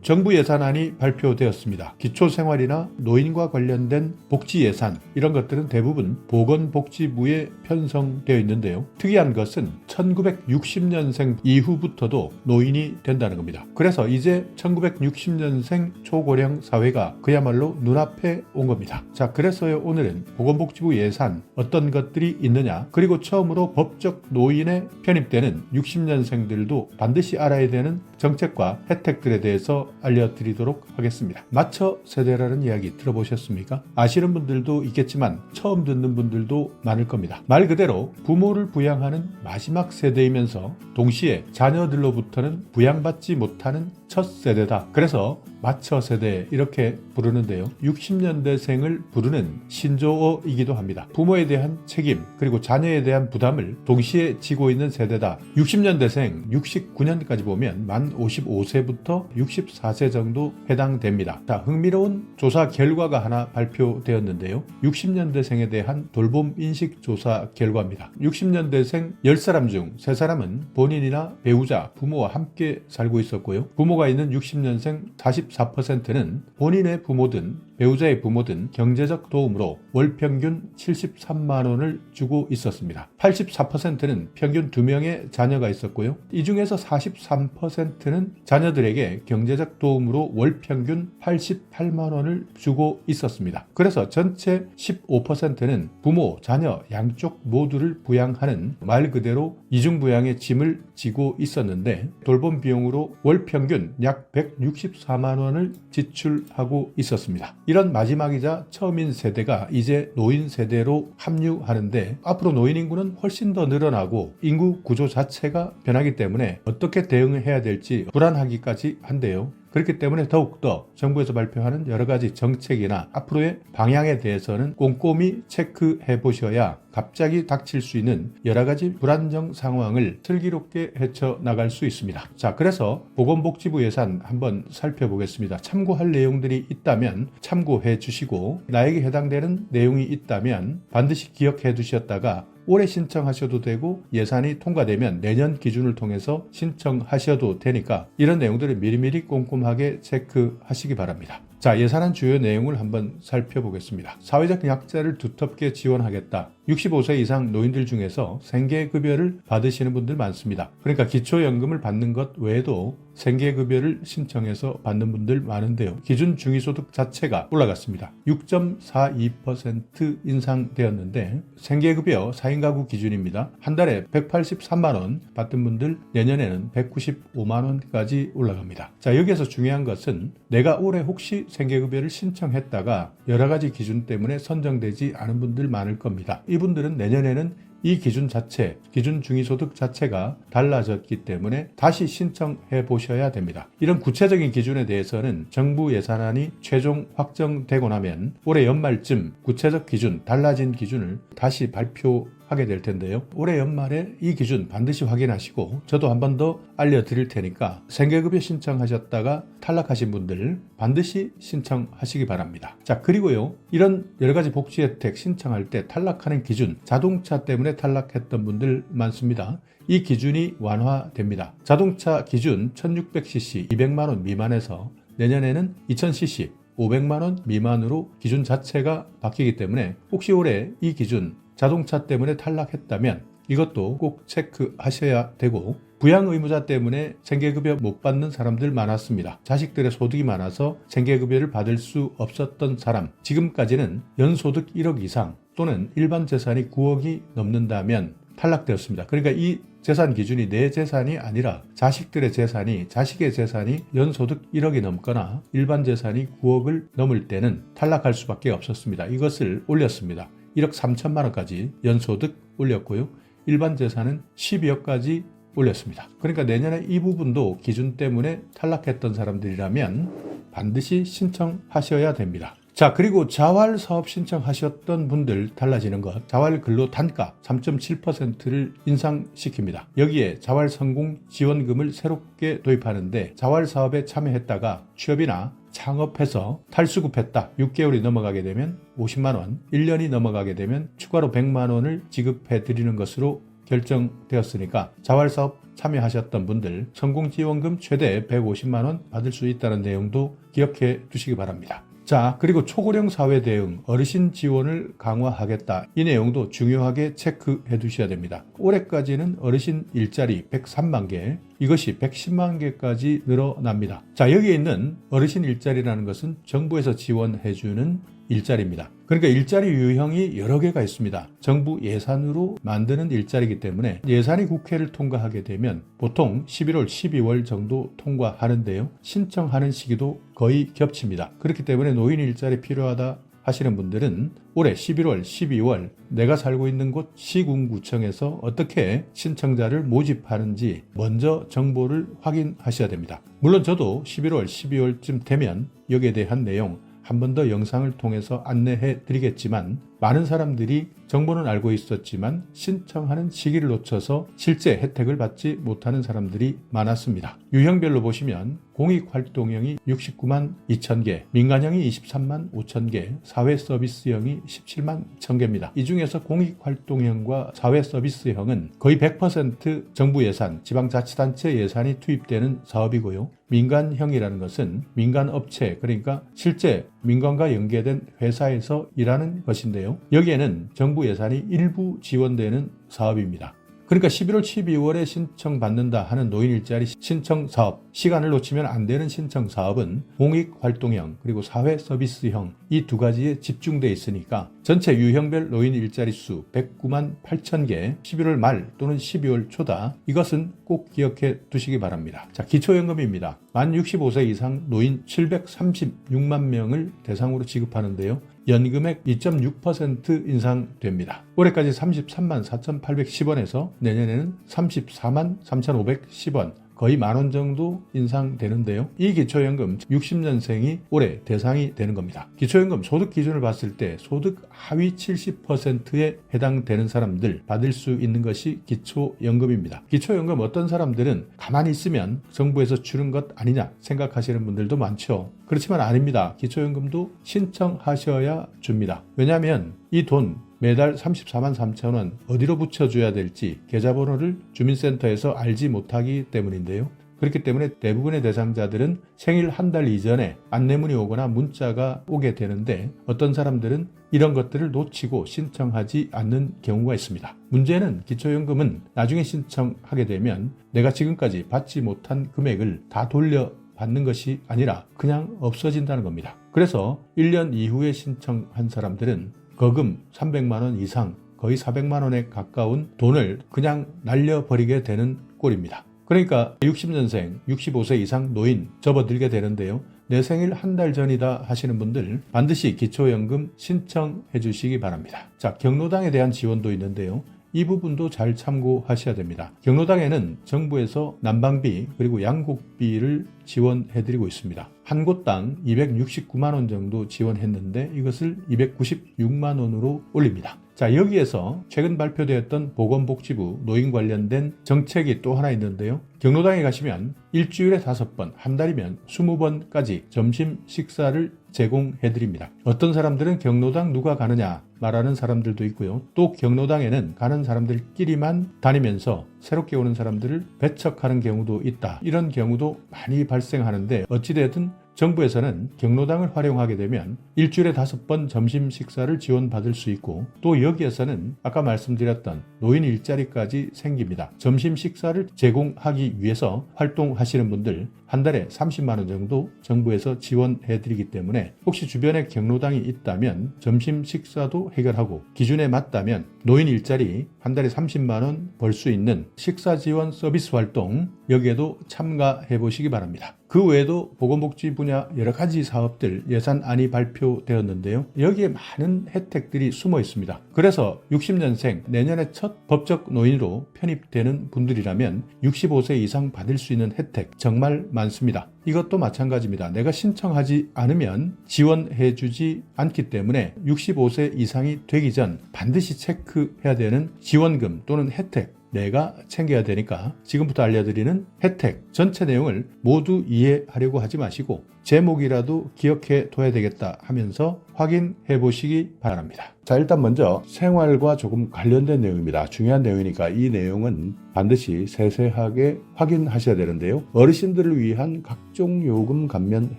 정부 예산안이 발표되었습니다. 기초생활이나 노인과 관련된 복지 예산 이런 것들은 대부분 보건복지부에 편성되어 있는데요. 특이한 것은 1960년생 이후부터도 노인이 된다는 겁니다. 그래서 이제 1960년생 초고령 사회가 그야말로 눈앞에 온 겁니다. 자, 그래서요 오늘은 보건복지부 예산 어떤 것들이 있느냐, 그리고 처음으로 법적 노인에 편입되는 60년생들도 반드시 알아야 되는 정책과 혜택들에 대해서 알려드리도록 하겠습니다. 맞춰 세대라는 이야기 들어보셨습니까? 아시는 분들도 있겠지만 처음 듣는 분들도 많을 겁니다. 말 그대로 부모를 부양하는 마지막 세대이면서 동시에 자녀들로부터는 부양받지 못하는 첫 세대다. 그래서 맞춰 세대 이렇게 부르는데요. 60년대생을 부르는 신조어이기도 합니다. 부모에 대한 책임 그리고 자녀에 대한 부담을 동시에 지고 있는 세대다. 60년대생 69년까지 보면 만 55세부터 64세 정도 해당됩니다. 자, 흥미로운 조사 결과가 하나 발표되었는데요. 60년대생에 대한 돌봄 인식 조사 결과입니다. 60년대생 10사람 중 3사람은 본인이나 배우자, 부모와 함께 살고 있었고요. 부모가 있는 60년생 44%는 본인의 부모든 배우자의 부모든 경제적 도움으로 월 평균 73만 원을 주고 있었습니다. 84%는 평균 2명의 자녀가 있었고요. 이 중에서 43%는 자녀들에게 경제적 도움으로 월 평균 88만 원을 주고 있었습니다. 그래서 전체 15%는 부모, 자녀 양쪽 모두를 부양하는 말 그대로 이중부양의 짐을 지고 있었는데 돌봄 비용으로 월 평균 약 164만 원을 지출하고 있었습니다. 이런 마지막이자 처음인 세대가 이제 노인 세대로 합류하는데 앞으로 노인 인구는 훨씬 더 늘어나고 인구 구조 자체가 변하기 때문에 어떻게 대응을 해야 될지 불안하기까지 한데요. 그렇기 때문에 더욱더 정부에서 발표하는 여러 가지 정책이나 앞으로의 방향에 대해서는 꼼꼼히 체크해 보셔야 갑자기 닥칠 수 있는 여러 가지 불안정 상황을 슬기롭게 헤쳐나갈 수 있습니다. 자, 그래서 보건복지부 예산 한번 살펴보겠습니다. 참고할 내용들이 있다면 참고해 주시고 나에게 해당되는 내용이 있다면 반드시 기억해 두셨다가 올해 신청하셔도 되고 예산이 통과되면 내년 기준을 통해서 신청하셔도 되니까 이런 내용들을 미리미리 꼼꼼하게 체크하시기 바랍니다. 자, 예산안 주요 내용을 한번 살펴보겠습니다. 사회적 약자를 두텁게 지원하겠다. 65세 이상 노인들 중에서 생계급여를 받으시는 분들 많습니다. 그러니까 기초연금을 받는 것 외에도 생계급여를 신청해서 받는 분들 많은데요. 기준 중위소득 자체가 올라갔습니다. 6.42% 인상되었는데 생계급여 4인 가구 기준입니다. 한 달에 183만 원 받던 분들 내년에는 195만 원까지 올라갑니다. 자, 여기에서 중요한 것은 내가 올해 혹시 생계급여를 신청했다가 여러 가지 기준 때문에 선정되지 않은 분들 많을 겁니다. 이분들은 내년에는 이 기준 자체, 기준 중위소득 자체가 달라졌기 때문에 다시 신청해 보셔야 됩니다. 이런 구체적인 기준에 대해서는 정부 예산안이 최종 확정되고 나면 올해 연말쯤 구체적 기준, 달라진 기준을 다시 발표하게 될 텐데요. 올해 연말에 이 기준 반드시 확인하시고 저도 한 번 더 알려드릴 테니까 생계급여 신청하셨다가 탈락하신 분들 반드시 신청하시기 바랍니다. 자, 그리고요, 이런 여러 가지 복지 혜택 신청할 때 탈락하는 기준, 자동차 때문에 탈락했던 분들 많습니다. 이 기준이 완화됩니다. 자동차 기준 1600cc 200만 원 미만에서 내년에는 2000cc 500만 원 미만으로 기준 자체가 바뀌기 때문에 혹시 올해 이 기준 자동차 때문에 탈락했다면 이것도 꼭 체크하셔야 되고, 부양 의무자 때문에 생계급여 못 받는 사람들 많았습니다. 자식들의 소득이 많아서 생계급여를 받을 수 없었던 사람, 지금까지는 연소득 1억 이상 또는 일반 재산이 9억이 넘는다면 탈락되었습니다. 그러니까 이 재산 기준이 내 재산이 아니라 자식들의 재산이, 자식의 재산이 연소득 1억이 넘거나 일반 재산이 9억을 넘을 때는 탈락할 수밖에 없었습니다. 이것을 올렸습니다. 1억 3천만 원까지 연소득 올렸고요. 일반 재산은 12억까지 올렸습니다. 그러니까 내년에 이 부분도 기준 때문에 탈락했던 사람들이라면 반드시 신청하셔야 됩니다. 자, 그리고 자활사업 신청하셨던 분들 달라지는 것, 자활근로 단가 3.7%를 인상시킵니다. 여기에 자활성공지원금을 새롭게 도입하는데 자활사업에 참여했다가 취업이나 창업해서 탈수급했다. 6개월이 넘어가게 되면 50만 원, 1년이 넘어가게 되면 추가로 100만 원을 지급해 드리는 것으로 결정되었으니까 자활사업 참여하셨던 분들 성공지원금 최대 150만 원 받을 수 있다는 내용도 기억해 두시기 바랍니다. 자, 그리고 초고령 사회 대응, 어르신 지원을 강화하겠다. 이 내용도 중요하게 체크해 두셔야 됩니다. 올해까지는 어르신 일자리 103만 개, 이것이 110만 개까지 늘어납니다. 자, 여기에 있는 어르신 일자리라는 것은 정부에서 지원해 주는 일자리입니다. 그러니까 일자리 유형이 여러 개가 있습니다. 정부 예산으로 만드는 일자리이기 때문에 예산이 국회를 통과하게 되면 보통 11월, 12월 정도 통과하는데요. 신청하는 시기도 거의 겹칩니다. 그렇기 때문에 노인 일자리 필요하다 하시는 분들은 올해 11월, 12월 내가 살고 있는 곳 시군구청에서 어떻게 신청자를 모집하는지 먼저 정보를 확인하셔야 됩니다. 물론 저도 11월, 12월쯤 되면 여기에 대한 내용 한 번 더 영상을 통해서 안내해 드리겠지만 많은 사람들이 정보는 알고 있었지만 신청하는 시기를 놓쳐서 실제 혜택을 받지 못하는 사람들이 많았습니다. 유형별로 보시면 공익활동형이 69만 2천 개, 민간형이 23만 5천 개, 사회서비스형이 17만 1천 개입니다. 이 중에서 공익활동형과 사회서비스형은 거의 100% 정부 예산, 지방자치단체 예산이 투입되는 사업이고요. 민간형이라는 것은 민간업체, 그러니까 실제 민간과 연계된 회사에서 일하는 것인데요. 여기에는 정부 예산이 일부 지원되는 사업입니다. 그러니까 11월, 12월에 신청받는다 하는 노인 일자리 신청 사업, 시간을 놓치면 안 되는 신청 사업은 공익활동형 그리고 사회서비스형 이 두 가지에 집중되어 있으니까 전체 유형별 노인 일자리 수 109만 8천 개, 11월 말 또는 12월 초다. 이것은 꼭 기억해 두시기 바랍니다. 자, 기초연금입니다. 만 65세 이상 노인 736만 명을 대상으로 지급하는데요. 연금액 2.6% 인상됩니다. 올해까지 33만 4,810원에서 내년에는 34만 3,510원, 거의 만원 정도 인상되는데요. 이 기초연금 60년생이 올해 대상이 되는 겁니다. 기초연금 소득 기준을 봤을 때 소득 하위 70%에 해당되는 사람들 받을 수 있는 것이 기초연금입니다. 기초연금 어떤 사람들은 가만히 있으면 정부에서 주는 것 아니냐 생각하시는 분들도 많죠. 그렇지만 아닙니다. 기초연금도 신청하셔야 줍니다. 왜냐하면 이 돈 매달 34만 3천 원 어디로 붙여줘야 될지 계좌번호를 주민센터에서 알지 못하기 때문인데요. 그렇기 때문에 대부분의 대상자들은 생일 한 달 이전에 안내문이 오거나 문자가 오게 되는데 어떤 사람들은 이런 것들을 놓치고 신청하지 않는 경우가 있습니다. 문제는 기초연금은 나중에 신청하게 되면 내가 지금까지 받지 못한 금액을 다 돌려받는 것이 아니라 그냥 없어진다는 겁니다. 그래서 1년 이후에 신청한 사람들은 거금 300만 원 이상, 거의 400만 원에 가까운 돈을 그냥 날려버리게 되는 꼴입니다. 그러니까 60년생, 65세 이상 노인 접어들게 되는데요. 내 생일 한 달 전이다 하시는 분들 반드시 기초연금 신청해 주시기 바랍니다. 자, 경로당에 대한 지원도 있는데요. 이 부분도 잘 참고하셔야 됩니다. 경로당에는 정부에서 난방비 그리고 양곡비를 지원해드리고 있습니다. 한 곳당 269만 원 정도 지원했는데 이것을 296만 원으로 올립니다. 자, 여기에서 최근 발표되었던 보건복지부 노인 관련된 정책이 또 하나 있는데요. 경로당에 가시면 일주일에 5번, 한 달이면 20번까지 점심 식사를 제공해드립니다. 어떤 사람들은 경로당 누가 가느냐 말하는 사람들도 있고요. 또 경로당에는 가는 사람들끼리만 다니면서 새롭게 오는 사람들을 배척하는 경우도 있다. 이런 경우도 많이 발생하는데 어찌되든 정부에서는 경로당을 활용하게 되면 일주일에 5번 점심 식사를 지원받을 수 있고 또 여기에서는 아까 말씀드렸던 노인 일자리까지 생깁니다. 점심 식사를 제공하기 위해서 활동하시는 분들 한 달에 30만 원 정도 정부에서 지원해드리기 때문에 혹시 주변에 경로당이 있다면 점심 식사도 해결하고 기준에 맞다면 노인 일자리 한 달에 30만 원 벌 수 있는 식사 지원 서비스 활동 여기에도 참가해 보시기 바랍니다. 그 외에도 보건복지 분야 여러 가지 사업들 예산안이 발표되었는데요. 여기에 많은 혜택들이 숨어 있습니다. 그래서 60년생 내년에 첫 법적 노인으로 편입되는 분들이라면 65세 이상 받을 수 있는 혜택 정말 많습니다. 이것도 마찬가지입니다. 내가 신청하지 않으면 지원해주지 않기 때문에 65세 이상이 되기 전 반드시 체크해야 되는 지원금 또는 혜택 내가 챙겨야 되니까 지금부터 알려드리는 혜택 전체 내용을 모두 이해하려고 하지 마시고 제목이라도 기억해 둬야 되겠다 하면서 확인해 보시기 바랍니다. 자, 일단 먼저 생활과 조금 관련된 내용입니다. 중요한 내용이니까 이 내용은 반드시 세세하게 확인하셔야 되는데요. 어르신들을 위한 각종 요금 감면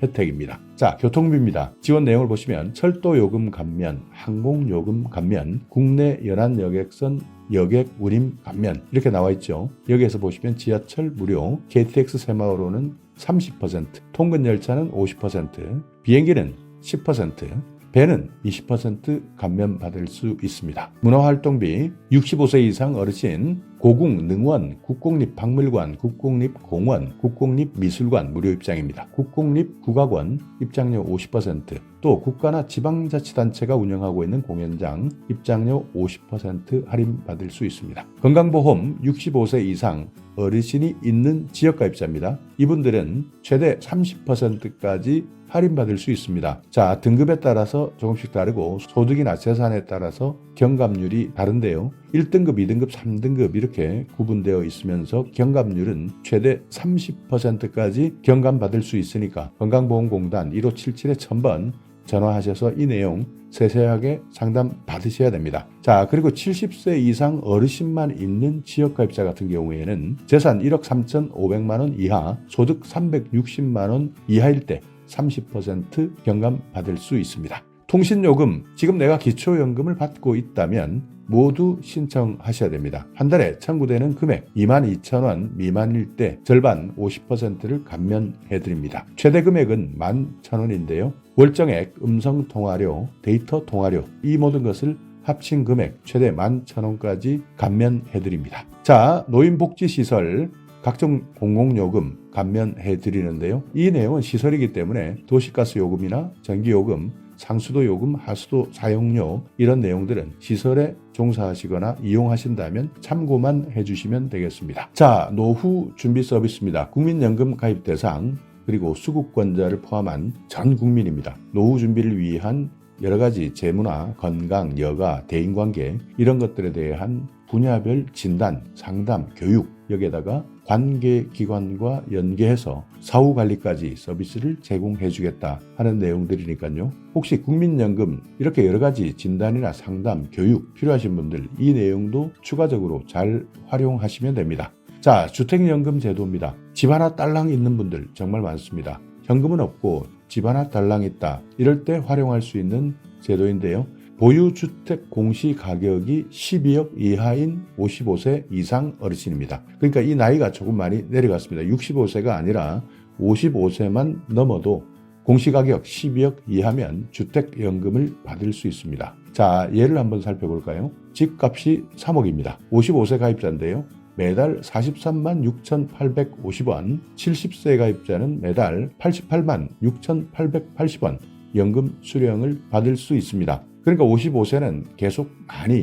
혜택입니다. 자, 교통비입니다. 지원 내용을 보시면 철도 요금 감면, 항공 요금 감면, 국내 연안 여객선 여객 운임 감면 이렇게 나와 있죠. 여기에서 보시면 지하철 무료, KTX 새마을호는 30%, 통근 열차는 50%, 비행기는 10%, 배는 20% 감면 받을 수 있습니다. 문화활동비 65세 이상 어르신 고궁, 능원, 국공립박물관, 국공립공원, 국공립미술관 무료 입장입니다. 국공립국악원 입장료 50%, 또 국가나 지방자치단체가 운영하고 있는 공연장 입장료 50% 할인 받을 수 있습니다. 건강보험 65세 이상 어르신이 있는 지역가입자입니다. 이분들은 최대 30%까지 할인받을 수 있습니다. 자, 등급에 따라서 조금씩 다르고 소득이나 재산에 따라서 경감률이 다른데요. 1등급, 2등급, 3등급 이렇게 구분되어 있으면서 경감률은 최대 30%까지 경감받을 수 있으니까 건강보험공단 1577-1000번 전화하셔서 이 내용 세세하게 상담 받으셔야 됩니다. 자, 그리고 70세 이상 어르신만 있는 지역가입자 같은 경우에는 재산 1억 3,500만 원 이하, 소득 360만 원 이하일 때 30% 경감 받을 수 있습니다. 통신요금, 지금 내가 기초연금을 받고 있다면 모두 신청하셔야 됩니다. 한 달에 청구되는 금액 22,000원 미만일 때 절반 50%를 감면해드립니다. 최대 금액은 11,000원인데요. 월정액, 음성통화료, 데이터 통화료 이 모든 것을 합친 금액 최대 11,000원까지 감면해드립니다. 자, 노인복지시설 각종 공공요금 감면해드리는데요. 이 내용은 시설이기 때문에 도시가스 요금이나 전기요금, 상수도 요금, 하수도 사용료 이런 내용들은 시설에 종사하시거나 이용하신다면 참고만 해주시면 되겠습니다. 자, 노후 준비 서비스입니다. 국민연금 가입 대상 그리고 수급권자를 포함한 전 국민입니다. 노후 준비를 위한 여러 가지 재무나 건강, 여가, 대인관계 이런 것들에 대한 분야별 진단, 상담, 교육 여기에다가 관계기관과 연계해서 사후관리까지 서비스를 제공해 주겠다 하는 내용들이니까요. 혹시 국민연금 이렇게 여러 가지 진단이나 상담, 교육 필요하신 분들 이 내용도 추가적으로 잘 활용하시면 됩니다. 자, 주택연금 제도입니다. 집 하나 딸랑 있는 분들 정말 많습니다. 현금은 없고 집 하나 딸랑 있다. 이럴 때 활용할 수 있는 제도인데요. 보유주택 공시가격이 12억 이하인 55세 이상 어르신입니다. 그러니까 이 나이가 조금 많이 내려갔습니다. 65세가 아니라 55세만 넘어도 공시가격 12억 이하면 주택연금을 받을 수 있습니다. 자, 예를 한번 살펴볼까요? 집값이 3억입니다. 55세 가입자인데요. 매달 43만 6,850원, 70세 가입자는 매달 88만 6,880원 연금 수령을 받을 수 있습니다. 그러니까 55세는 계속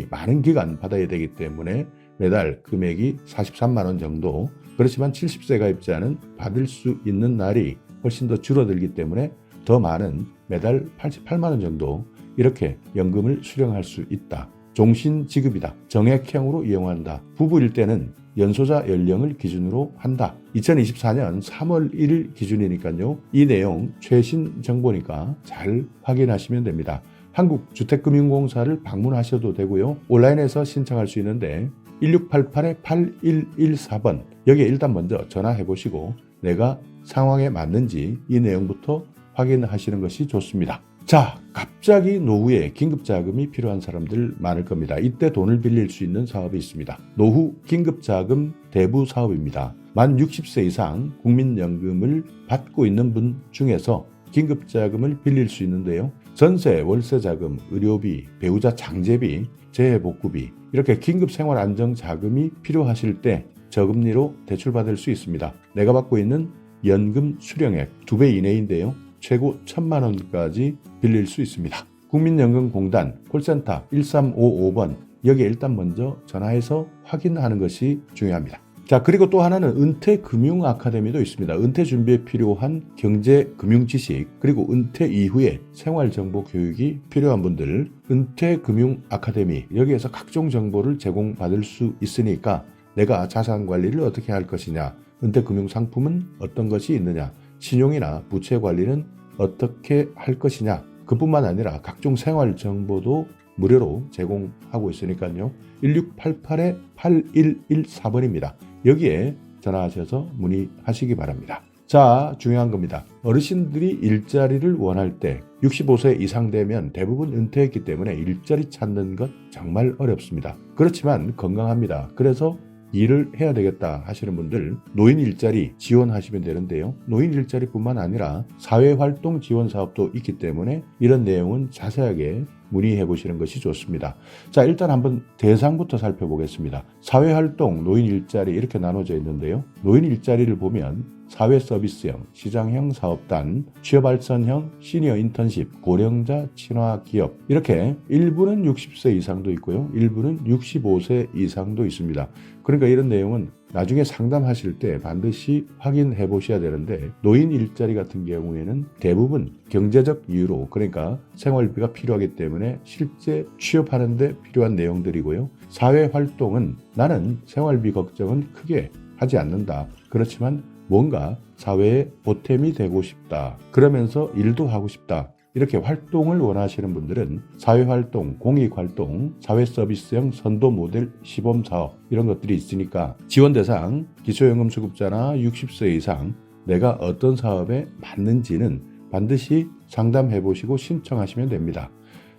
많은 기간 받아야 되기 때문에 매달 금액이 43만 원 정도, 그렇지만 70세 가입자는 받을 수 있는 날이 훨씬 더 줄어들기 때문에 더 많은 매달 88만 원 정도 이렇게 연금을 수령할 수 있다. 종신지급이다. 정액형으로 이용한다. 부부일 때는 연소자 연령을 기준으로 한다. 2024년 3월 1일 기준이니까요. 이 내용 최신 정보니까 잘 확인하시면 됩니다. 한국주택금융공사를 방문하셔도 되고요. 온라인에서 신청할 수 있는데 1688-8114번 여기에 일단 먼저 전화해 보시고 내가 상황에 맞는지 이 내용부터 확인하시는 것이 좋습니다. 자, 갑자기 노후에 긴급자금이 필요한 사람들 많을 겁니다. 이때 돈을 빌릴 수 있는 사업이 있습니다. 노후 긴급자금 대부 사업입니다. 만 60세 이상 국민연금을 받고 있는 분 중에서 긴급자금을 빌릴 수 있는데요. 전세, 월세자금, 의료비, 배우자 장제비, 재해복구비 이렇게 긴급생활안정자금이 필요하실 때 저금리로 대출받을 수 있습니다. 내가 받고 있는 연금 수령액 2배 이내인데요. 최고 1,000만 원까지 빌릴 수 있습니다. 국민연금공단 콜센터 1355번 여기에 일단 먼저 전화해서 확인하는 것이 중요합니다. 자, 그리고 또 하나는 은퇴금융 아카데미도 있습니다. 은퇴 준비에 필요한 경제 금융 지식 그리고 은퇴 이후에 생활 정보 교육이 필요한 분들 은퇴금융 아카데미 여기에서 각종 정보를 제공받을 수 있으니까 내가 자산 관리를 어떻게 할 것이냐, 은퇴금융상품은 어떤 것이 있느냐, 신용이나 부채 관리는 어떻게 할 것이냐, 그뿐만 아니라 각종 생활 정보도 무료로 제공하고 있으니까요. 1688-8114번입니다. 여기에 전화하셔서 문의하시기 바랍니다. 자, 중요한 겁니다. 어르신들이 일자리를 원할 때 65세 이상 되면 대부분 은퇴했기 때문에 일자리 찾는 것 정말 어렵습니다. 그렇지만 건강합니다. 그래서 일을 해야 되겠다 하시는 분들 노인 일자리 지원하시면 되는데요. 노인 일자리뿐만 아니라 사회활동 지원 사업도 있기 때문에 이런 내용은 자세하게 문의해 보시는 것이 좋습니다. 자, 일단 한번 대상부터 살펴보겠습니다. 사회활동, 노인 일자리 이렇게 나눠져 있는데요. 노인 일자리를 보면 사회서비스형, 시장형 사업단, 취업알선형, 시니어 인턴십, 고령자 친화 기업 이렇게 일부는 60세 이상도 있고요. 일부는 65세 이상도 있습니다. 그러니까 이런 내용은 나중에 상담하실 때 반드시 확인해 보셔야 되는데 노인 일자리 같은 경우에는 대부분 경제적 이유로 그러니까 생활비가 필요하기 때문에 실제 취업하는 데 필요한 내용들이고요. 사회활동은 나는 생활비 걱정은 크게 하지 않는다. 그렇지만 뭔가 사회에 보탬이 되고 싶다. 그러면서 일도 하고 싶다. 이렇게 활동을 원하시는 분들은 사회활동, 공익활동, 사회서비스형 선도 모델 시범사업 이런 것들이 있으니까 지원 대상 기초연금수급자나 60세 이상 내가 어떤 사업에 맞는지는 반드시 상담해 보시고 신청하시면 됩니다.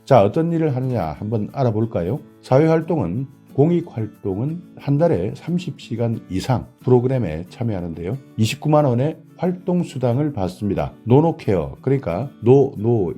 자, 어떤 일을 하느냐 한번 알아볼까요? 사회활동은 공익활동은 한 달에 30시간 이상 프로그램에 참여하는데요. 29만 원의 활동수당을 받습니다. 노노케어, 그러니까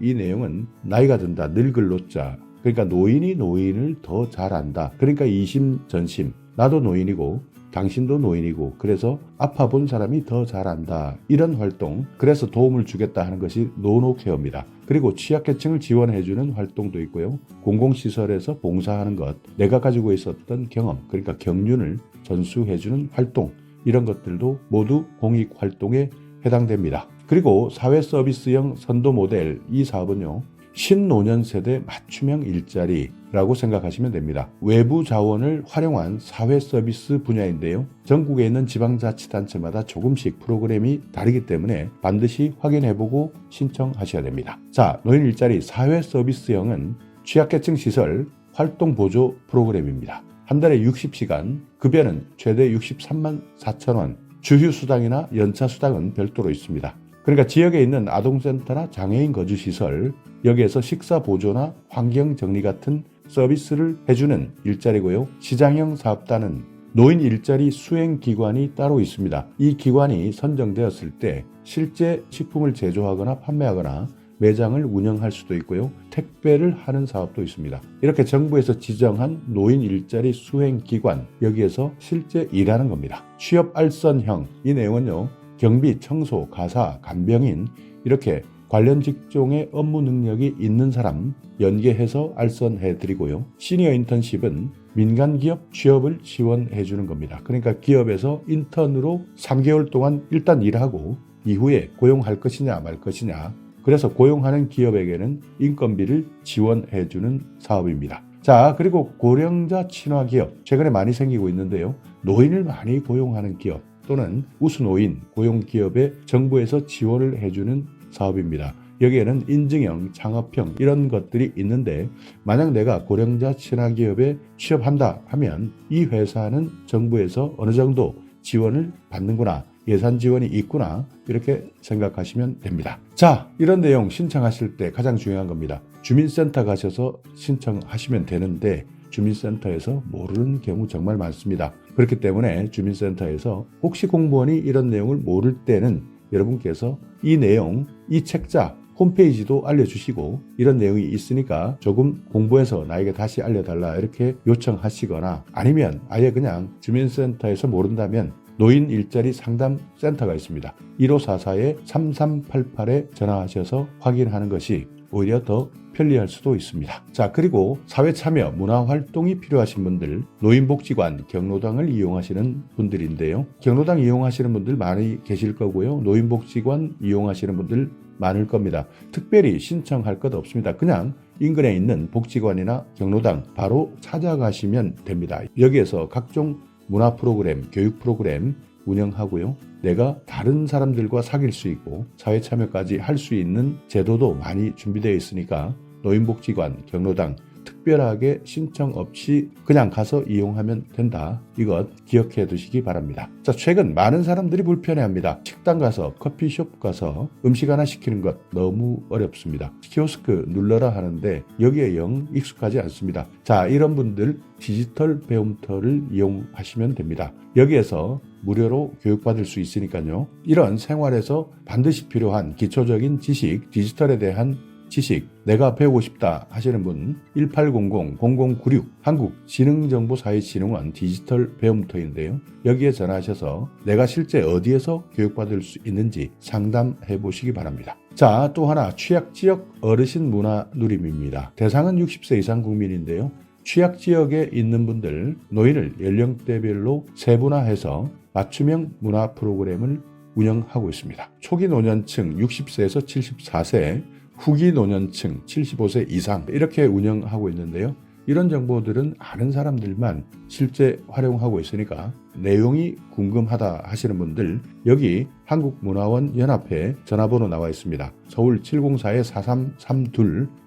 이 내용은 나이가 든다, 늙을 노자. 그러니까 노인이 노인을 더 잘 안다. 그러니까 이심전심, 나도 노인이고 당신도 노인이고 그래서 아파본 사람이 더 잘 안다. 이런 활동, 그래서 도움을 주겠다 하는 것이 노노케어입니다. 그리고 취약계층을 지원해주는 활동도 있고요. 공공시설에서 봉사하는 것, 내가 가지고 있었던 경험, 그러니까 경륜을 전수해주는 활동, 이런 것들도 모두 공익활동에 해당됩니다. 그리고 사회서비스형 선도 모델, 이 사업은요. 신노년 세대 맞춤형 일자리라고 생각하시면 됩니다. 외부 자원을 활용한 사회서비스 분야인데요. 전국에 있는 지방자치단체마다 조금씩 프로그램이 다르기 때문에 반드시 확인해보고 신청하셔야 됩니다. 자, 노인 일자리 사회서비스형은 취약계층 시설 활동보조 프로그램입니다. 한 달에 60시간, 급여는 최대 63만 4천 원, 주휴수당이나 연차수당은 별도로 있습니다. 그러니까 지역에 있는 아동센터나 장애인 거주시설, 여기에서 식사보조나 환경정리 같은 서비스를 해주는 일자리고요. 시장형 사업단은 노인 일자리 수행기관이 따로 있습니다. 이 기관이 선정되었을 때 실제 식품을 제조하거나 판매하거나 매장을 운영할 수도 있고요. 택배를 하는 사업도 있습니다. 이렇게 정부에서 지정한 노인 일자리 수행기관, 여기에서 실제 일하는 겁니다. 취업알선형, 이 내용은요. 경비, 청소, 가사, 간병인 이렇게 관련 직종의 업무 능력이 있는 사람 연계해서 알선해드리고요. 시니어 인턴십은 민간기업 취업을 지원해주는 겁니다. 그러니까 기업에서 인턴으로 3개월 동안 일단 일하고 이후에 고용할 것이냐 말 것이냐, 그래서 고용하는 기업에게는 인건비를 지원해주는 사업입니다. 자, 그리고 고령자 친화 기업, 최근에 많이 생기고 있는데요. 노인을 많이 고용하는 기업 또는 우수노인 고용기업에 정부에서 지원을 해주는 사업입니다. 여기에는 인증형, 창업형 이런 것들이 있는데 만약 내가 고령자 친화기업에 취업한다 하면 이 회사는 정부에서 어느 정도 지원을 받는구나, 예산 지원이 있구나, 이렇게 생각하시면 됩니다. 자, 이런 내용 신청하실 때 가장 중요한 겁니다. 주민센터 가셔서 신청하시면 되는데 주민센터에서 모르는 경우 정말 많습니다. 그렇기 때문에 주민센터에서 혹시 공무원이 이런 내용을 모를 때는 여러분께서 이 내용, 이 책자 홈페이지도 알려주시고 이런 내용이 있으니까 조금 공부해서 나에게 다시 알려달라 이렇게 요청하시거나, 아니면 아예 그냥 주민센터에서 모른다면 노인 일자리 상담센터가 있습니다. 1544-3388에 전화하셔서 확인하는 것이 오히려 더 편리할 수도 있습니다. 자, 그리고 사회참여, 문화활동이 필요하신 분들, 노인복지관, 경로당을 이용하시는 분들인데요. 경로당 이용하시는 분들 많이 계실 거고요. 노인복지관 이용하시는 분들 많을 겁니다. 특별히 신청할 것 없습니다. 그냥 인근에 있는 복지관이나 경로당 바로 찾아가시면 됩니다. 여기에서 각종 문화 프로그램, 교육 프로그램 운영하고요. 내가 다른 사람들과 사귈 수 있고 사회 참여까지 할 수 있는 제도도 많이 준비되어 있으니까 노인복지관, 경로당 특별하게 신청 없이 그냥 가서 이용하면 된다. 이것 기억해 두시기 바랍니다. 자, 최근 많은 사람들이 불편해합니다. 식당 가서 커피숍 가서 음식 하나 시키는 것 너무 어렵습니다. 키오스크 눌러라 하는데 여기에 영 익숙하지 않습니다. 자, 이런 분들 디지털 배움터를 이용하시면 됩니다. 여기에서 무료로 교육받을 수 있으니까요. 이런 생활에서 반드시 필요한 기초적인 지식, 디지털에 대한 지식, 내가 배우고 싶다 하시는 분 1800-0096 한국지능정보사회진흥원 디지털 배움터인데요. 여기에 전화하셔서 내가 실제 어디에서 교육받을 수 있는지 상담해 보시기 바랍니다. 자, 또 하나 취약지역 어르신 문화 누림입니다. 대상은 60세 이상 국민인데요. 취약지역에 있는 분들 노인을 연령대별로 세분화해서 맞춤형 문화 프로그램을 운영하고 있습니다. 초기 노년층 60세에서 74세, 후기 노년층 75세 이상 이렇게 운영하고 있는데요. 이런 정보들은 아는 사람들만 실제 활용하고 있으니까 내용이 궁금하다 하시는 분들 여기 한국문화원 연합회 전화번호 나와 있습니다. 서울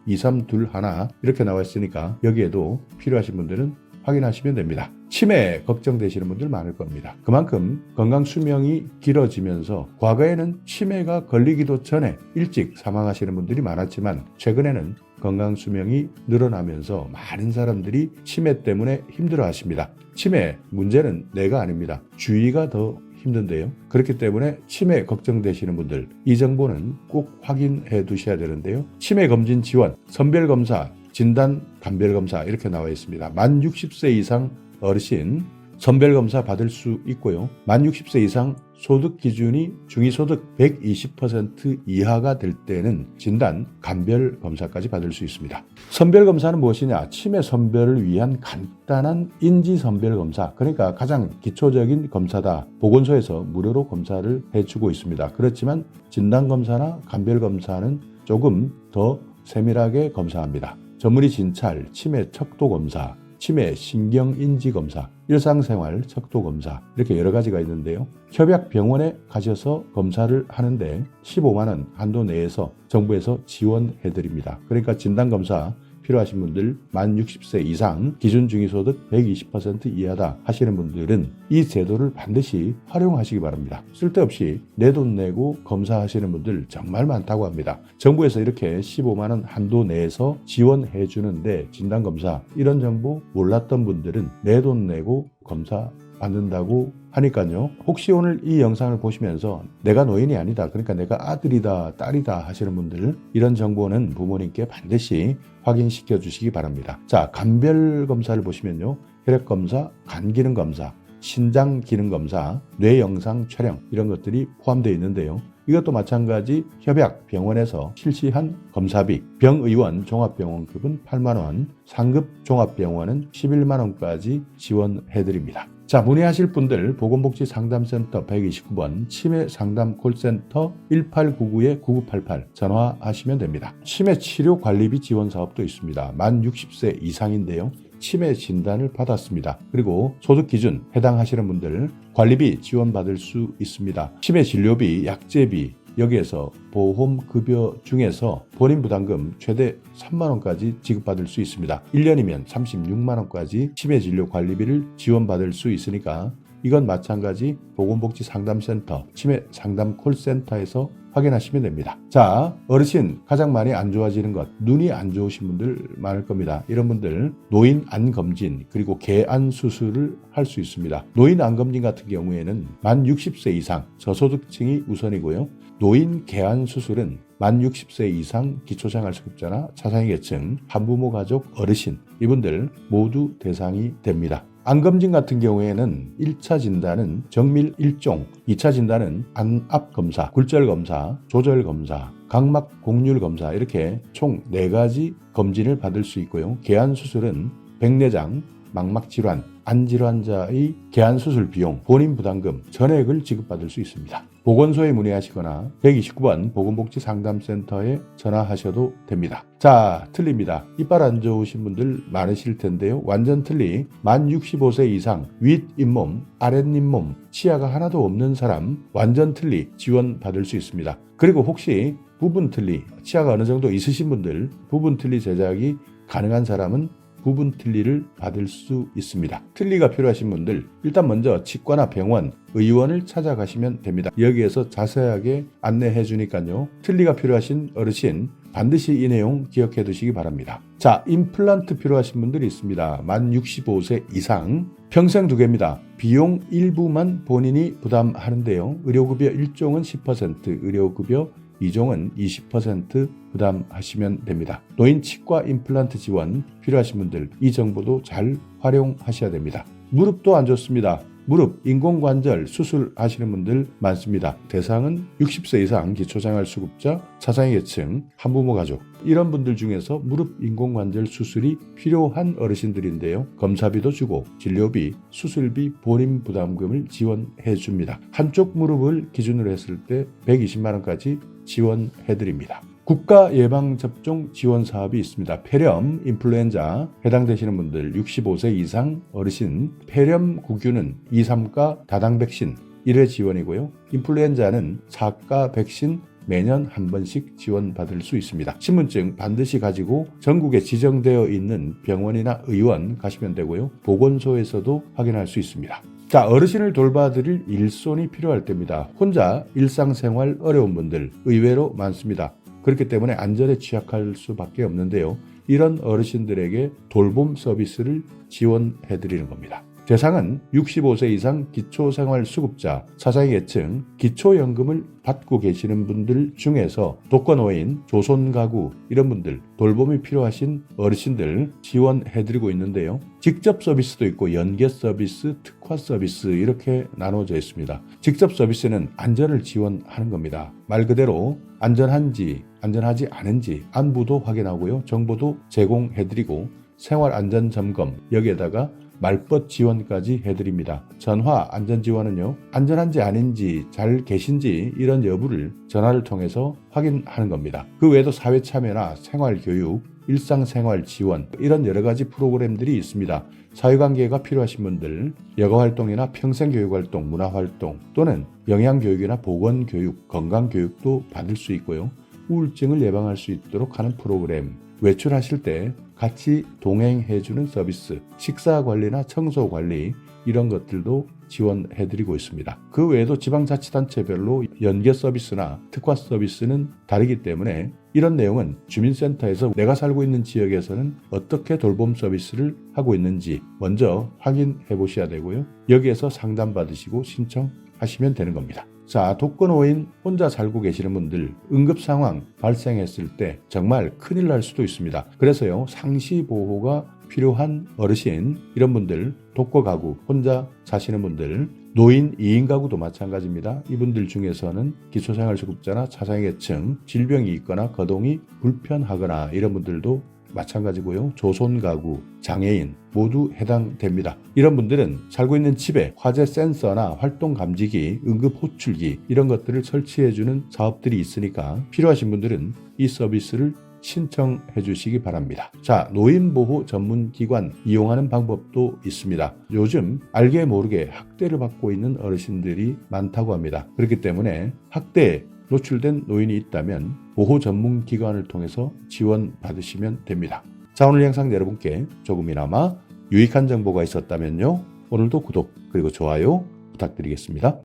704-4332-2321 이렇게 나와 있으니까 여기에도 필요하신 분들은 확인하시면 됩니다. 치매 걱정되시는 분들 많을 겁니다. 그만큼 건강 수명이 길어지면서 과거에는 치매가 걸리기도 전에 일찍 사망하시는 분들이 많았지만 최근에는 건강 수명이 늘어나면서 많은 사람들이 치매 때문에 힘들어하십니다. 치매 문제는 내가 아닙니다. 주위가 더 힘든데요. 그렇기 때문에 치매 걱정되시는 분들 이 정보는 꼭 확인해 두셔야 되는데요. 치매 검진 지원, 선별검사, 진단, 감별검사 이렇게 나와 있습니다. 만 60세 이상 어르신 선별검사 받을 수 있고요. 만 60세 이상 소득 기준이 중위소득 120% 이하가 될 때는 진단, 감별검사까지 받을 수 있습니다. 선별검사는 무엇이냐? 치매 선별을 위한 간단한 인지선별검사, 그러니까 가장 기초적인 검사다. 보건소에서 무료로 검사를 해주고 있습니다. 그렇지만 진단검사나 감별검사는 조금 더 세밀하게 검사합니다. 전문의 진찰, 치매 척도검사, 치매 신경인지검사, 일상생활 척도검사 이렇게 여러 가지가 있는데요. 협약병원에 가셔서 검사를 하는데 15만 원 한도 내에서 정부에서 지원해드립니다. 그러니까 진단검사 필요하신 분들 만 60세 이상 기준 중위소득 120% 이하다 하시는 분들은 이 제도를 반드시 활용하시기 바랍니다. 쓸데없이 내 돈 내고 검사하시는 분들 정말 많다고 합니다. 정부에서 이렇게 15만 원 한도 내에서 지원해 주는데 진단검사 이런 정보 몰랐던 분들은 내 돈 내고 검사 받는다고 하니까요. 혹시 오늘 이 영상을 보시면서 내가 노인이 아니다, 그러니까 내가 아들이다, 딸이다 하시는 분들 이런 정보는 부모님께 반드시 확인시켜 주시기 바랍니다. 자, 감별검사를 보시면요. 혈액검사, 간기능검사, 신장기능검사, 뇌영상 촬영 이런 것들이 포함되어 있는데요. 이것도 마찬가지 협약병원에서 실시한 검사비, 병의원 종합병원급은 8만 원, 상급 종합병원은 11만 원까지 지원해드립니다. 자, 문의하실 분들 보건복지상담센터 129번 치매상담 콜센터 1899-9988 전화하시면 됩니다. 치매치료관리비 지원사업도 있습니다. 만 60세 이상인데요. 치매 진단을 받았습니다. 그리고 소득기준 해당하시는 분들 관리비 지원받을 수 있습니다. 치매 진료비, 약제비 여기에서 보험급여 중에서 본인 부담금 최대 3만 원까지 지급받을 수 있습니다. 1년이면 36만 원까지 치매 진료 관리비를 지원받을 수 있으니까 이건 마찬가지 보건복지상담센터, 치매상담 콜센터에서 확인하시면 됩니다. 자, 어르신 가장 많이 안 좋아지는 것, 눈이 안 좋으신 분들 많을 겁니다. 이런 분들 노인 안검진 그리고 개안 수술을 할 수 있습니다. 노인 안검진 같은 경우에는 만 60세 이상 저소득층이 우선이고요. 노인 개안 수술은 만 60세 이상 기초생활수급자나 차상위계층, 한부모 가족, 어르신 이분들 모두 대상이 됩니다. 안검진 같은 경우에는 1차 진단은 정밀 1종, 2차 진단은 안압검사, 굴절검사, 조절검사, 각막 곡률검사 이렇게 총 4가지 검진을 받을 수 있고요. 개안수술은 백내장, 망막질환, 안질환자의 개안수술 비용, 본인 부담금, 전액을 지급받을 수 있습니다. 보건소에 문의하시거나 129번 보건복지상담센터에 전화하셔도 됩니다. 자, 틀립니다. 이빨 안 좋으신 분들 많으실 텐데요. 완전 틀리. 만 65세 이상 윗 잇몸, 아랫 잇몸, 치아가 하나도 없는 사람 완전 틀리 지원받을 수 있습니다. 그리고 혹시 부분 틀리, 치아가 어느 정도 있으신 분들 부분 틀리 제작이 가능한 사람은 부분 틀니를 받을 수 있습니다. 틀니가 필요하신 분들 일단 먼저 치과나 병원, 의원을 찾아가시면 됩니다. 여기에서 자세하게 안내해 주니까요. 틀니가 필요하신 어르신 반드시 이 내용 기억해 두시기 바랍니다. 자, 임플란트 필요하신 분들이 있습니다. 만 65세 이상 평생 2개입니다. 비용 일부만 본인이 부담하는데요. 의료급여 1종은 10%, 의료급여 2종은 20% 부담하시면 됩니다. 노인 치과 임플란트 지원 필요하신 분들 이 정보도 잘 활용하셔야 됩니다. 무릎도 안 좋습니다. 무릎, 인공관절 수술하시는 분들 많습니다. 대상은 60세 이상 기초생활수급자, 차상위계층, 한부모 가족 이런 분들 중에서 무릎 인공관절 수술이 필요한 어르신들인데요. 검사비도 주고 진료비, 수술비, 본인 부담금을 지원해 줍니다. 한쪽 무릎을 기준으로 했을 때 120만 원까지 지원해 드립니다. 국가 예방접종 지원 사업이 있습니다. 폐렴, 인플루엔자 해당되시는 분들 65세 이상 어르신 폐렴 구균은 2, 3가 다당 백신 1회 지원이고요. 인플루엔자는 4가 백신 매년 한 번씩 지원받을 수 있습니다. 신분증 반드시 가지고 전국에 지정되어 있는 병원이나 의원 가시면 되고요. 보건소에서도 확인할 수 있습니다. 자, 어르신을 돌봐드릴 일손이 필요할 때입니다. 혼자 일상생활 어려운 분들 의외로 많습니다. 그렇기 때문에 안전에 취약할 수밖에 없는데요. 이런 어르신들에게 돌봄 서비스를 지원해 드리는 겁니다. 대상은 65세 이상 기초생활수급자, 차상위계층, 기초연금을 받고 계시는 분들 중에서 독거노인, 조손가구 이런 분들, 돌봄이 필요하신 어르신들 지원해드리고 있는데요. 직접 서비스도 있고 연계 서비스, 특화 서비스 이렇게 나눠져 있습니다. 직접 서비스는 안전을 지원하는 겁니다. 말 그대로 안전한지 안전하지 않은지 안부도 확인하고요. 정보도 제공해드리고 생활안전점검 여기에다가 말벗 지원까지 해드립니다. 전화 안전지원은요. 안전한지 아닌지 잘 계신지 이런 여부를 전화를 통해서 확인하는 겁니다. 그 외에도 사회참여나 생활교육, 일상생활 지원 이런 여러 가지 프로그램들이 있습니다. 사회관계가 필요하신 분들 여가활동이나 평생교육활동, 문화활동 또는 영양교육이나 보건교육, 건강교육도 받을 수 있고요. 우울증을 예방할 수 있도록 하는 프로그램, 외출하실 때 같이 동행해주는 서비스, 식사관리나 청소관리 이런 것들도 지원해드리고 있습니다. 그 외에도 지방자치단체별로 연계 서비스나 특화 서비스는 다르기 때문에 이런 내용은 주민센터에서 내가 살고 있는 지역에서는 어떻게 돌봄 서비스를 하고 있는지 먼저 확인해 보셔야 되고요. 여기에서 상담받으시고 신청하시면 되는 겁니다. 자, 독거노인 혼자 살고 계시는 분들 응급상황 발생했을 때 정말 큰일 날 수도 있습니다. 그래서요, 상시보호가 필요한 어르신 이런 분들, 독거가구 혼자 사시는 분들, 노인 2인 가구도 마찬가지입니다. 이분들 중에서는 기초생활수급자나 차상위계층, 질병이 있거나 거동이 불편하거나 이런 분들도 마찬가지고요. 조손가구, 장애인 모두 해당됩니다. 이런 분들은 살고 있는 집에 화재 센서나 활동 감지기, 응급 호출기 이런 것들을 설치해주는 사업들이 있으니까 필요하신 분들은 이 서비스를 신청해 주시기 바랍니다. 자, 노인보호 전문기관 이용하는 방법도 있습니다. 요즘 알게 모르게 학대를 받고 있는 어르신들이 많다고 합니다. 그렇기 때문에 학대에 노출된 노인이 있다면 보호 전문기관을 통해서 지원받으시면 됩니다. 자, 오늘 영상 여러분께 조금이나마 유익한 정보가 있었다면요. 오늘도 구독 그리고 좋아요 부탁드리겠습니다.